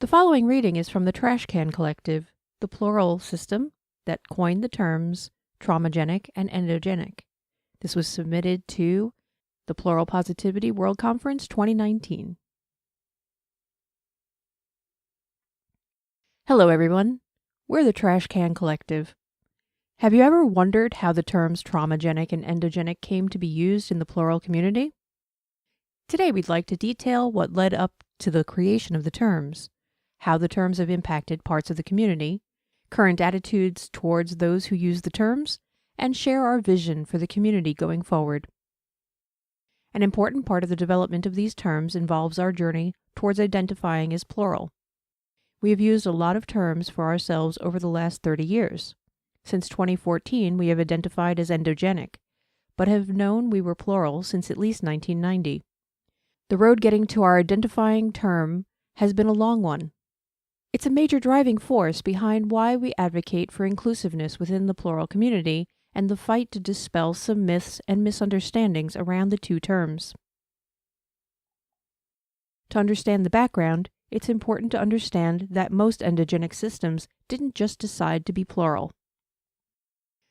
The following reading is from the Trashcan Collective, the Plural system that coined the terms Traumagenic and Endogenic. This was submitted to the Plural Positivity World Conference 2019. Hello everyone, we're the Trashcan Collective. Have you ever wondered how the terms traumagenic and endogenic came to be used in the plural community? Today we'd like to detail what led up to the creation of the terms, how the terms have impacted parts of the community, current attitudes towards those who use the terms, and share our vision for the community going forward. An important part of the development of these terms involves our journey towards identifying as plural. We have used a lot of terms for ourselves over the last 30 years. Since 2014, we have identified as endogenic, but have known we were plural since at least 1990. The road getting to our identifying term has been a long one. It's a major driving force behind why we advocate for inclusiveness within the plural community and the fight to dispel some myths and misunderstandings around the two terms. To understand the background, it's important to understand that most endogenic systems didn't just decide to be plural.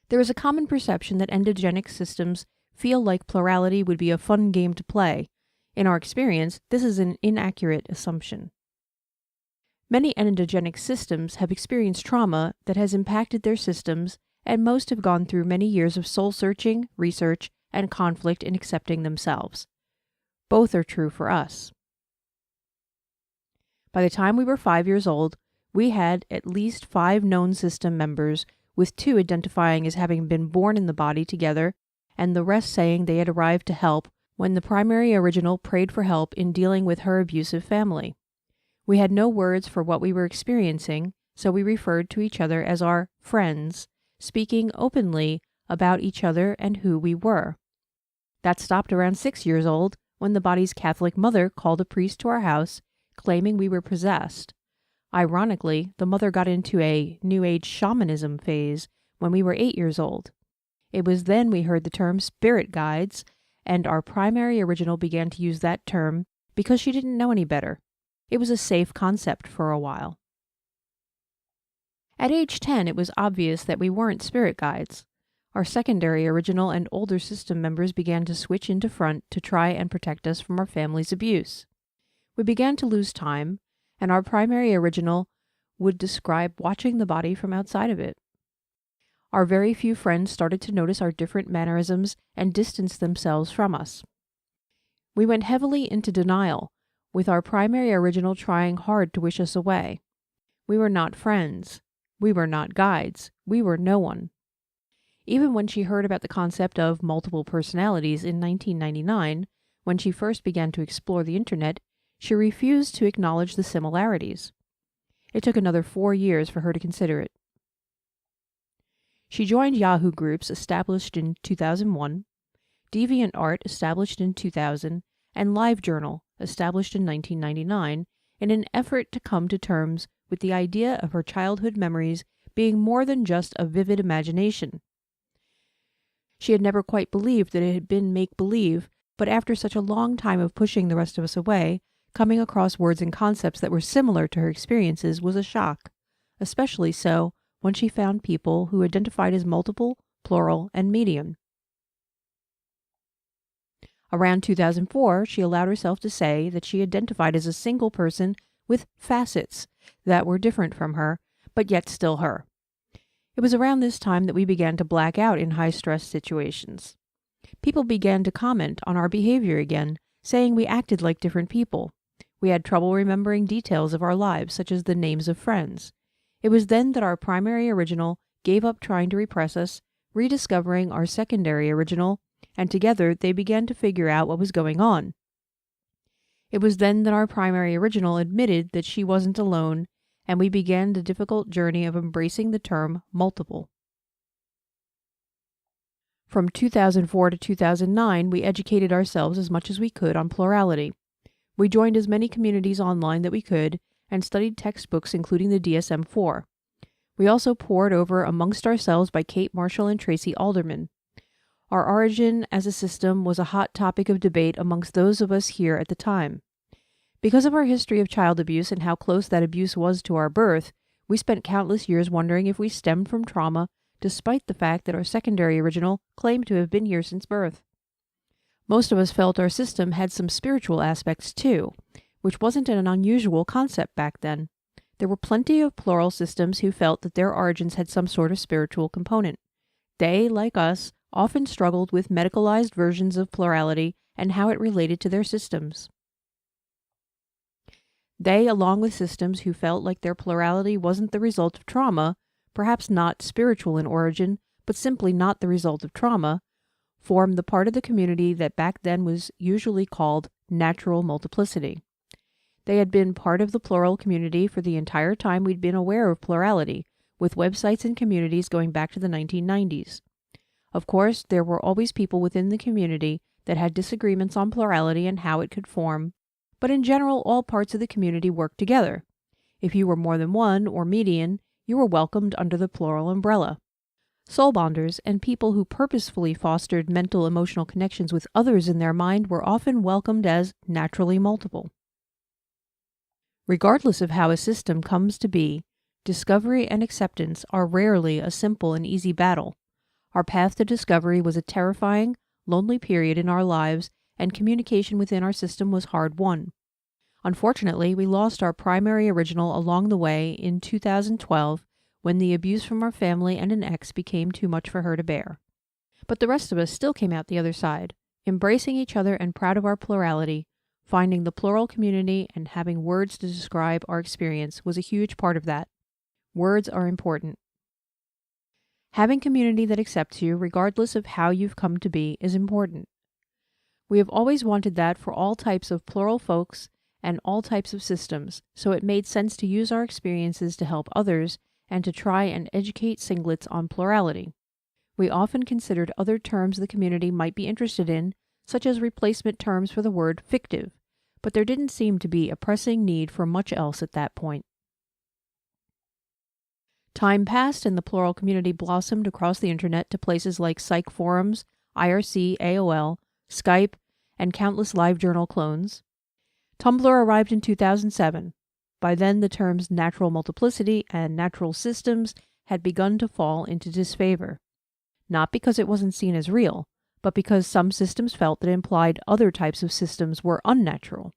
There is a common perception that endogenic systems feel like plurality would be a fun game to play. In our experience, this is an inaccurate assumption. Many endogenic systems have experienced trauma that has impacted their systems, and most have gone through many years of soul-searching, research, and conflict in accepting themselves. Both are true for us. By the time we were 5 years old, we had at least 5 known system members, with 2 identifying as having been born in the body together, and the rest saying they had arrived to help when the primary original prayed for help in dealing with her abusive family. We had no words for what we were experiencing, so we referred to each other as our friends, speaking openly about each other and who we were. That stopped around 6 years old, when the body's Catholic mother called a priest to our house, claiming we were possessed. Ironically, the mother got into a New Age shamanism phase when we were 8 years old. It was then we heard the term spirit guides, and our primary original began to use that term because she didn't know any better. It was a safe concept for a while. At age 10, it was obvious that we weren't spirit guides. Our secondary original and older system members began to switch into front to try and protect us from our family's abuse. We began to lose time, and our primary original would describe watching the body from outside of it. Our very few friends started to notice our different mannerisms and distance themselves from us. We went heavily into denial, with our primary original trying hard to wish us away. We were not friends. We were not guides. We were no one. Even when she heard about the concept of multiple personalities in 1999, when she first began to explore the internet, she refused to acknowledge the similarities. It took another 4 years for her to consider it. She joined Yahoo groups established in 2001, DeviantArt established in 2000, and LiveJournal established in 1999 in an effort to come to terms with the idea of her childhood memories being more than just a vivid imagination. She had never quite believed that it had been make-believe, but after such a long time of pushing the rest of us away, coming across words and concepts that were similar to her experiences was a shock, especially so when she found people who identified as multiple, plural, and medium. Around 2004, she allowed herself to say that she identified as a single person with facets that were different from her, but yet still her. It was around this time that we began to black out in high-stress situations. People began to comment on our behavior again, saying we acted like different people. We had trouble remembering details of our lives, such as the names of friends. It was then that our primary original gave up trying to repress us, rediscovering our secondary original, and together they began to figure out what was going on. It was then that our primary original admitted that she wasn't alone, and we began the difficult journey of embracing the term multiple. From 2004 to 2009, we educated ourselves as much as we could on plurality. We joined as many communities online that we could and studied textbooks including the DSM-4. We also pored over Amongst Ourselves by Kate Marshall and Tracy Alderman. Our origin as a system was a hot topic of debate amongst those of us here at the time. Because of our history of child abuse and how close that abuse was to our birth, we spent countless years wondering if we stemmed from trauma, despite the fact that our secondary original claimed to have been here since birth. Most of us felt our system had some spiritual aspects too, which wasn't an unusual concept back then. There were plenty of plural systems who felt that their origins had some sort of spiritual component. They, like us, often struggled with medicalized versions of plurality and how it related to their systems. They, along with systems who felt like their plurality wasn't the result of trauma, perhaps not spiritual in origin, but simply not the result of trauma, formed the part of the community that back then was usually called natural multiplicity. They had been part of the plural community for the entire time we'd been aware of plurality, with websites and communities going back to the 1990s. Of course, there were always people within the community that had disagreements on plurality and how it could form, but in general, all parts of the community worked together. If you were more than one, or median, you were welcomed under the plural umbrella. Soul bonders and people who purposefully fostered mental emotional connections with others in their mind were often welcomed as naturally multiple. Regardless of how a system comes to be, discovery and acceptance are rarely a simple and easy battle. Our path to discovery was a terrifying, lonely period in our lives, and communication within our system was hard-won. Unfortunately, we lost our primary original along the way in 2012 when the abuse from our family and an ex became too much for her to bear. But the rest of us still came out the other side, embracing each other and proud of our plurality. Finding the plural community and having words to describe our experience was a huge part of that. Words are important. Having community that accepts you, regardless of how you've come to be, is important. We have always wanted that for all types of plural folks and all types of systems, so it made sense to use our experiences to help others and to try and educate singlets on plurality. We often considered other terms the community might be interested in, such as replacement terms for the word fictive, but there didn't seem to be a pressing need for much else at that point. Time passed and the plural community blossomed across the internet to places like psych forums, IRC, AOL, Skype, and countless LiveJournal clones. Tumblr arrived in 2007. By then, the terms natural multiplicity and natural systems had begun to fall into disfavor. Not because it wasn't seen as real, but because some systems felt that it implied other types of systems were unnatural.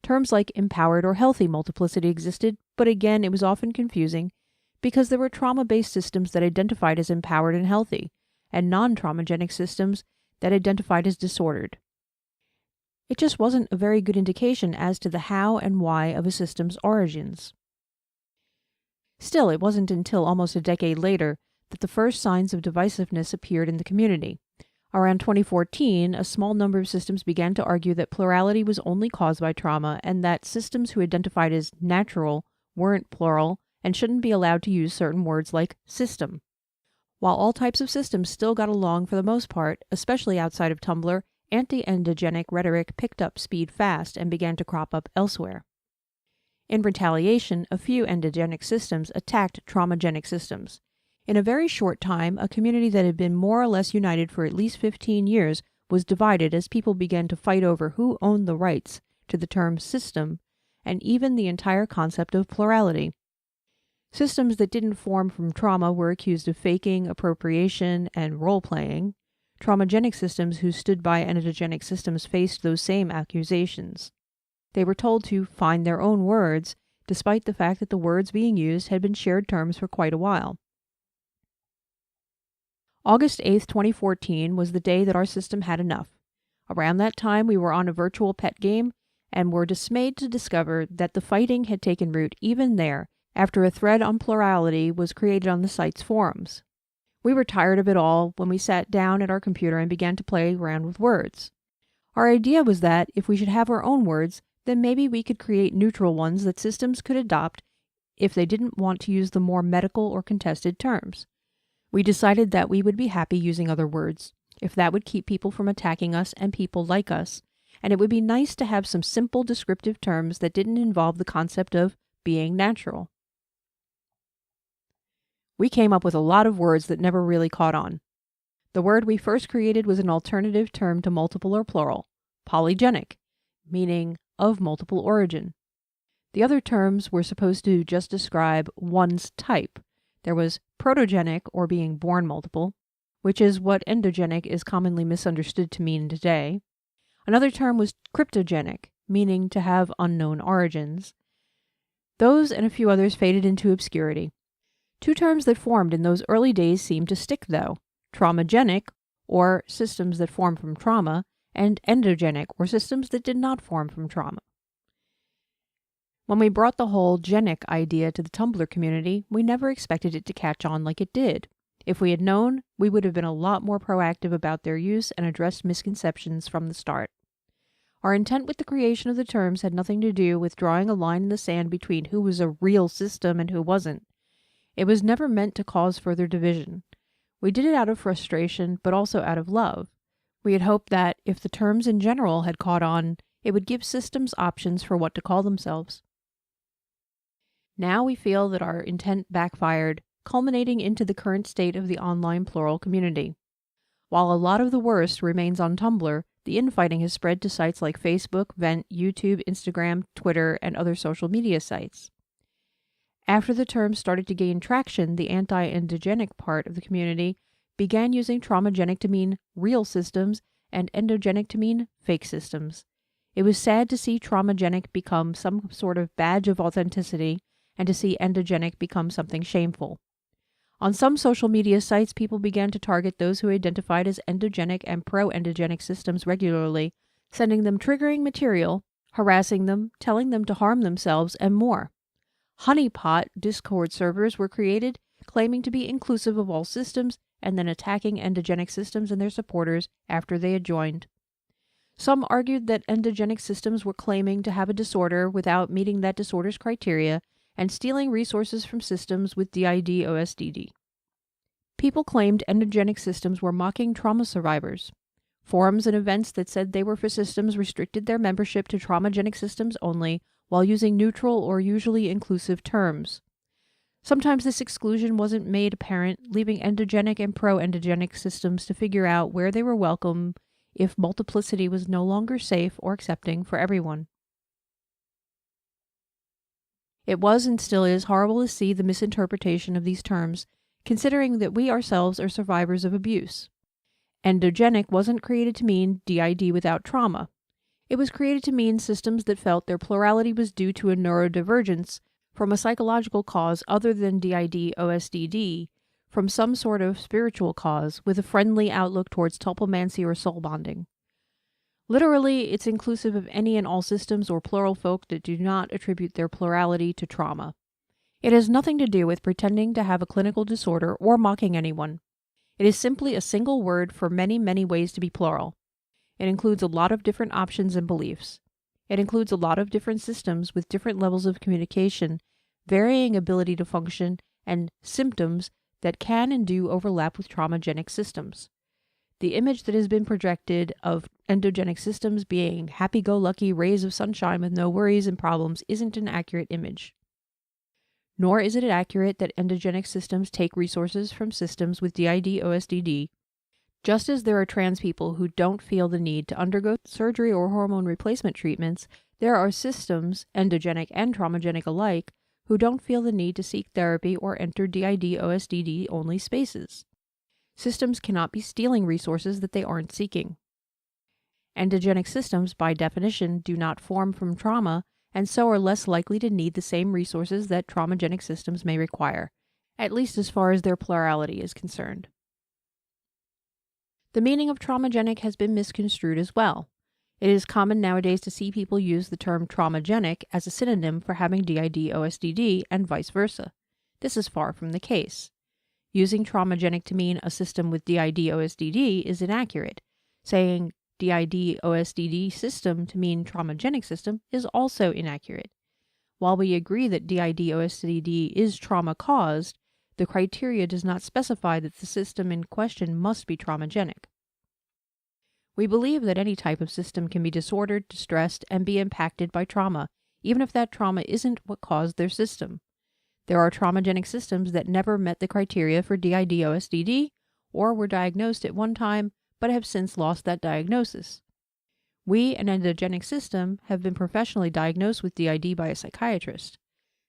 Terms like empowered or healthy multiplicity existed, but again it was often confusing because there were trauma-based systems that identified as empowered and healthy, and non-traumagenic systems that identified as disordered. It just wasn't a very good indication as to the how and why of a system's origins. Still, it wasn't until almost a decade later that the first signs of divisiveness appeared in the community. Around 2014, a small number of systems began to argue that plurality was only caused by trauma and that systems who identified as natural weren't plural and shouldn't be allowed to use certain words like system. While all types of systems still got along for the most part, especially outside of Tumblr, anti-endogenic rhetoric picked up speed fast and began to crop up elsewhere. In retaliation, a few endogenic systems attacked traumagenic systems. In a very short time, a community that had been more or less united for at least 15 years was divided as people began to fight over who owned the rights to the term system and even the entire concept of plurality. Systems that didn't form from trauma were accused of faking, appropriation, and role-playing. Traumagenic systems who stood by endogenic systems faced those same accusations. They were told to find their own words, despite the fact that the words being used had been shared terms for quite a while. August 8, 2014 was the day that our system had enough. Around that time, we were on a virtual pet game and were dismayed to discover that the fighting had taken root even there after a thread on plurality was created on the site's forums. We were tired of it all when we sat down at our computer and began to play around with words. Our idea was that if we should have our own words, then maybe we could create neutral ones that systems could adopt if they didn't want to use the more medical or contested terms. We decided that we would be happy using other words, if that would keep people from attacking us and people like us, and it would be nice to have some simple descriptive terms that didn't involve the concept of being natural. We came up with a lot of words that never really caught on. The word we first created was an alternative term to multiple or plural, polygenic, meaning of multiple origin. The other terms were supposed to just describe one's type. There was protogenic, or being born multiple, which is what endogenic is commonly misunderstood to mean today. Another term was cryptogenic, meaning to have unknown origins. Those and a few others faded into obscurity. Two terms that formed in those early days seem to stick, though: traumagenic, or systems that form from trauma, and endogenic, or systems that did not form from trauma. When we brought the whole genic idea to the Tumblr community, we never expected it to catch on like it did. If we had known, we would have been a lot more proactive about their use and addressed misconceptions from the start. Our intent with the creation of the terms had nothing to do with drawing a line in the sand between who was a real system and who wasn't. It was never meant to cause further division. We did it out of frustration, but also out of love. We had hoped that, if the terms in general had caught on, it would give systems options for what to call themselves. Now we feel that our intent backfired, culminating into the current state of the online plural community. While a lot of the worst remains on Tumblr, the infighting has spread to sites like Facebook, Vent, YouTube, Instagram, Twitter, and other social media sites. After the term started to gain traction, the anti-endogenic part of the community began using traumagenic to mean real systems and endogenic to mean fake systems. It was sad to see traumagenic become some sort of badge of authenticity and to see endogenic become something shameful. On some social media sites, people began to target those who identified as endogenic and pro-endogenic systems regularly, sending them triggering material, harassing them, telling them to harm themselves, and more. Honeypot Discord servers were created, claiming to be inclusive of all systems, and then attacking endogenic systems and their supporters after they had joined. Some argued that endogenic systems were claiming to have a disorder without meeting that disorder's criteria, and stealing resources from systems with DID-OSDD. People claimed endogenic systems were mocking trauma survivors. Forums and events that said they were for systems restricted their membership to traumagenic systems only, while using neutral or usually inclusive terms. Sometimes this exclusion wasn't made apparent, leaving endogenic and pro-endogenic systems to figure out where they were welcome if multiplicity was no longer safe or accepting for everyone. It was and still is horrible to see the misinterpretation of these terms, considering that we ourselves are survivors of abuse. Endogenic wasn't created to mean DID without trauma. It was created to mean systems that felt their plurality was due to a neurodivergence from a psychological cause other than DID-OSDD, from some sort of spiritual cause, with a friendly outlook towards tulpomancy or soul bonding. Literally, it's inclusive of any and all systems or plural folk that do not attribute their plurality to trauma. It has nothing to do with pretending to have a clinical disorder or mocking anyone. It is simply a single word for many, many ways to be plural. It includes a lot of different options and beliefs. It includes a lot of different systems with different levels of communication, varying ability to function, and symptoms that can and do overlap with traumagenic systems. The image that has been projected of endogenic systems being happy-go-lucky rays of sunshine with no worries and problems isn't an accurate image. Nor is it accurate that endogenic systems take resources from systems with DID-OSDD. Just as there are trans people who don't feel the need to undergo surgery or hormone replacement treatments, there are systems, endogenic and traumagenic alike, who don't feel the need to seek therapy or enter DID-OSDD-only spaces. Systems cannot be stealing resources that they aren't seeking. Endogenic systems, by definition, do not form from trauma, and so are less likely to need the same resources that traumagenic systems may require, at least as far as their plurality is concerned. The meaning of traumagenic has been misconstrued as well. It is common nowadays to see people use the term traumagenic as a synonym for having DID-OSDD and vice versa. This is far from the case. Using traumagenic to mean a system with DID-OSDD is inaccurate. Saying DID-OSDD system to mean traumagenic system is also inaccurate. While we agree that DID-OSDD is trauma-caused, the criteria does not specify that the system in question must be traumagenic. We believe that any type of system can be disordered, distressed, and be impacted by trauma, even if that trauma isn't what caused their system. There are traumagenic systems that never met the criteria for DID-OSDD, or were diagnosed at one time, but have since lost that diagnosis. We, an endogenic system, have been professionally diagnosed with DID by a psychiatrist.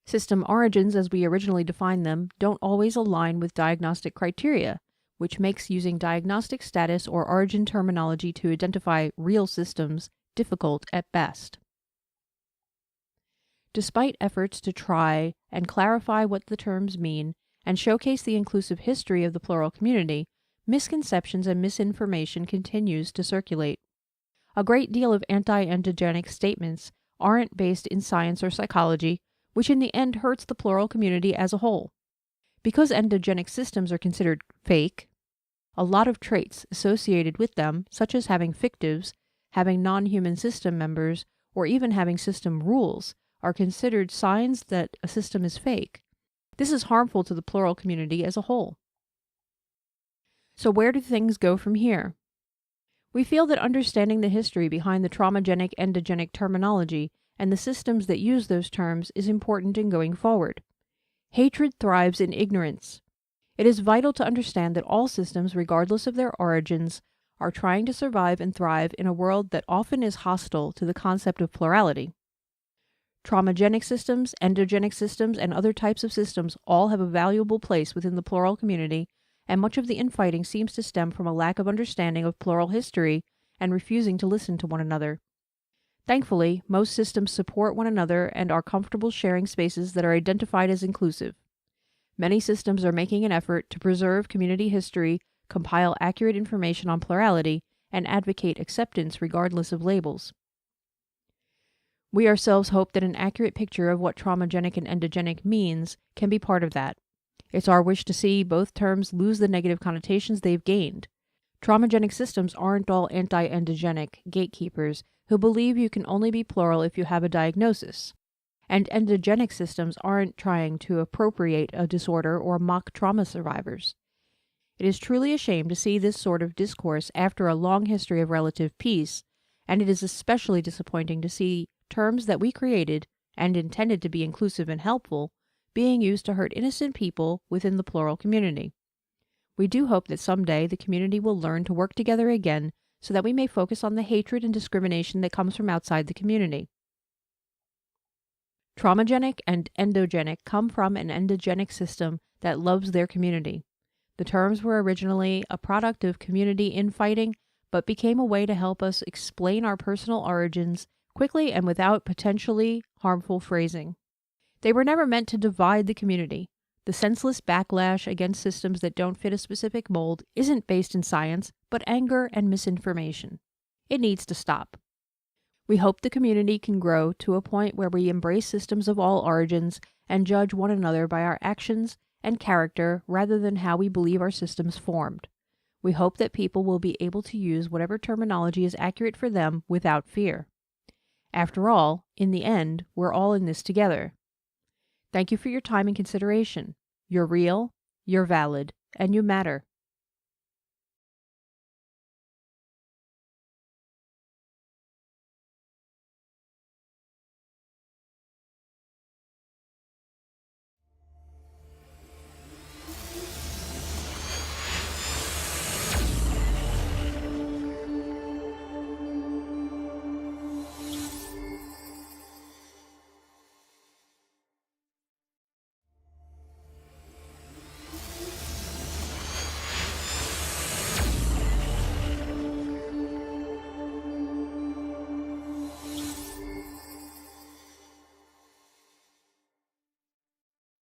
System origins, as we originally defined them, don't always align with diagnostic criteria, which makes using diagnostic status or origin terminology to identify real systems difficult at best. Despite efforts to try and clarify what the terms mean and showcase the inclusive history of the plural community, misconceptions and misinformation continues to circulate. A great deal of anti-endogenic statements aren't based in science or psychology, which in the end hurts the plural community as a whole. Because endogenic systems are considered fake, a lot of traits associated with them, such as having fictives, having non-human system members, or even having system rules, are considered signs that a system is fake. This is harmful to the plural community as a whole. So where do things go from here? We feel that understanding the history behind the traumagenic endogenic terminology and the systems that use those terms is important in going forward. Hatred thrives in ignorance. It is vital to understand that all systems, regardless of their origins, are trying to survive and thrive in a world that often is hostile to the concept of plurality. Traumagenic systems, endogenic systems, and other types of systems all have a valuable place within the plural community, and much of the infighting seems to stem from a lack of understanding of plural history and refusing to listen to one another. Thankfully, most systems support one another and are comfortable sharing spaces that are identified as inclusive. Many systems are making an effort to preserve community history, compile accurate information on plurality, and advocate acceptance regardless of labels. We ourselves hope that an accurate picture of what traumagenic and endogenic means can be part of that. It's our wish to see both terms lose the negative connotations they've gained. Traumagenic systems aren't all anti-endogenic gatekeepers who believe you can only be plural if you have a diagnosis. And endogenic systems aren't trying to appropriate a disorder or mock trauma survivors. It is truly a shame to see this sort of discourse after a long history of relative peace, and it is especially disappointing to see terms that we created and intended to be inclusive and helpful being used to hurt innocent people within the plural community. We do hope that someday the community will learn to work together again so that we may focus on the hatred and discrimination that comes from outside the community. Traumagenic and endogenic come from an endogenic system that loves their community. The terms were originally a product of community infighting, but became a way to help us explain our personal origins quickly and without potentially harmful phrasing. They were never meant to divide the community. The senseless backlash against systems that don't fit a specific mold isn't based in science, but anger and misinformation. It needs to stop. We hope the community can grow to a point where we embrace systems of all origins and judge one another by our actions and character rather than how we believe our systems formed. We hope that people will be able to use whatever terminology is accurate for them without fear. After all, in the end, we're all in this together. Thank you for your time and consideration. You're real, you're valid, and you matter.